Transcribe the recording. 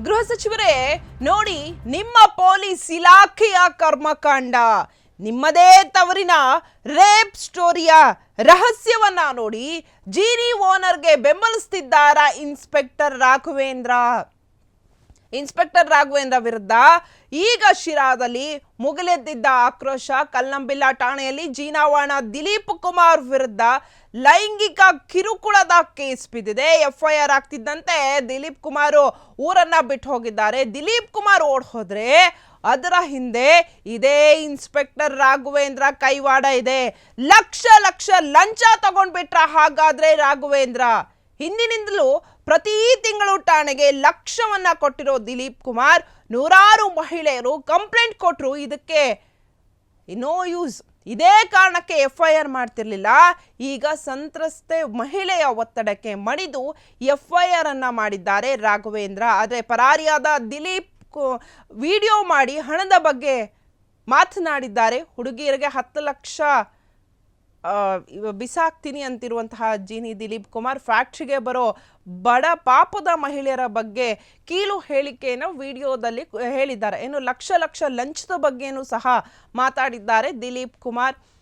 ಗೃಹ ಸಚಿವರೇ ನೋಡಿ, ನಿಮ್ಮ ಪೊಲೀಸ್ ಇಲಾಖೆಯ ಕರ್ಮಕಾಂಡ, ನಿಮ್ಮದೇ ತವರಿನ ರೇಪ್ ಸ್ಟೋರಿಯ ರಹಸ್ಯವನ್ನ ನೋಡಿ. ಜೀನಿ ಓನರ್ಗೆ ಬೆಂಬಲಿಸ್ತಿದ್ದಾರ ಇನ್ಸ್ಪೆಕ್ಟರ್ ರಾಘವೇಂದ್ರ ವಿರುದ್ಧ ಈಗ ಶಿರಾದಲ್ಲಿ ಮುಗಿಲೆದ್ದಿದ್ದ ಆಕ್ರೋಶ. ಕಲ್ಲಂಬಿಲ್ಲ ಠಾಣೆಯಲ್ಲಿ ಜೀನಾವಾಣ ದಿಲೀಪ್ ಕುಮಾರ್ ವಿರುದ್ಧ ಲೈಂಗಿಕ ಕಿರುಕುಳದ ಕೇಸ್ ಬಿದ್ದಿದೆ. ಎಫ್ಐಆರ್ ಆಗ್ತಿದ್ದಂತೆ ದಿಲೀಪ್ ಕುಮಾರ್ ಊರನ್ನ ಬಿಟ್ಟು ಹೋಗಿದ್ದಾರೆ. ದಿಲೀಪ್ ಕುಮಾರ್ ಓಡ್ ಹೋದ್ರೆ ಅದರ ಹಿಂದೆ ಇದೇ ಇನ್ಸ್ಪೆಕ್ಟರ್ ರಾಘವೇಂದ್ರ ಕೈವಾಡ ಇದೆ. ಲಕ್ಷ ಲಕ್ಷ ಲಂಚ ತಗೊಂಡ್ಬಿಟ್ರ ಹಾಗಾದ್ರೆ ರಾಘವೇಂದ್ರ. ಹಿಂದಿನಿಂದಲೂ ಪ್ರತಿ ತಿಂಗಳು ಠಾಣೆಗೆ ಲಕ್ಷವನ್ನ ಕೊಟ್ಟಿರೋ ದಿಲೀಪ್ ಕುಮಾರ್ ನೂರಾರು ಮಹಿಳೆಯರು ಕಂಪ್ಲೇಂಟ್ ಕೊಟ್ರು. ಇದಕ್ಕೆ ನೋ ಯೂಸ್. ಇದೇ ಕಾರಣಕ್ಕೆ ಎಫ್ಐಆರ್ ಮಾಡ್ತಿರ್ಲಿಲ್ಲ. ಈಗ ಸಂತ್ರಸ್ತೆ ಮಹಿಳೆಯ ಒತ್ತಡಕ್ಕೆ ಮಣಿದು ಎಫ್ಐಆರ್ ಅನ್ನ ಮಾಡಿದ್ದಾರೆ ರಾಘವೇಂದ್ರ. ಆದರೆ ಪರಾರಿಯಾದ ದಿಲೀಪ್ ವಿಡಿಯೋ ಮಾಡಿ ಹಣದ ಬಗ್ಗೆ ಮಾತನಾಡಿದ್ದಾರೆ. ಹುಡುಗಿಯರಿಗೆ 10 ಲಕ್ಷ ಬಿಸಾಕ್ತೀನಿ ಅಂತಿರುವಂತಹ ಜೀನಿ ದಿಲೀಪ್ ಕುಮಾರ್ ಫ್ಯಾಕ್ಟ್ರಿಗೆ ಬರೋ ಬಡ ಪಾಪದ ಮಹಿಳೆಯರ ಬಗ್ಗೆ ಕೀಳು ಹೇಳಿಕೆಯನ್ನು ವಿಡಿಯೋದಲ್ಲಿ ಹೇಳಿದ್ದಾರೆ. ಲಕ್ಷ ಲಕ್ಷ ಲಂಚದ ಬಗ್ಗೆನೂ ಸಹ ಮಾತಾಡಿದ್ದಾರೆ ದಿಲೀಪ್ ಕುಮಾರ್.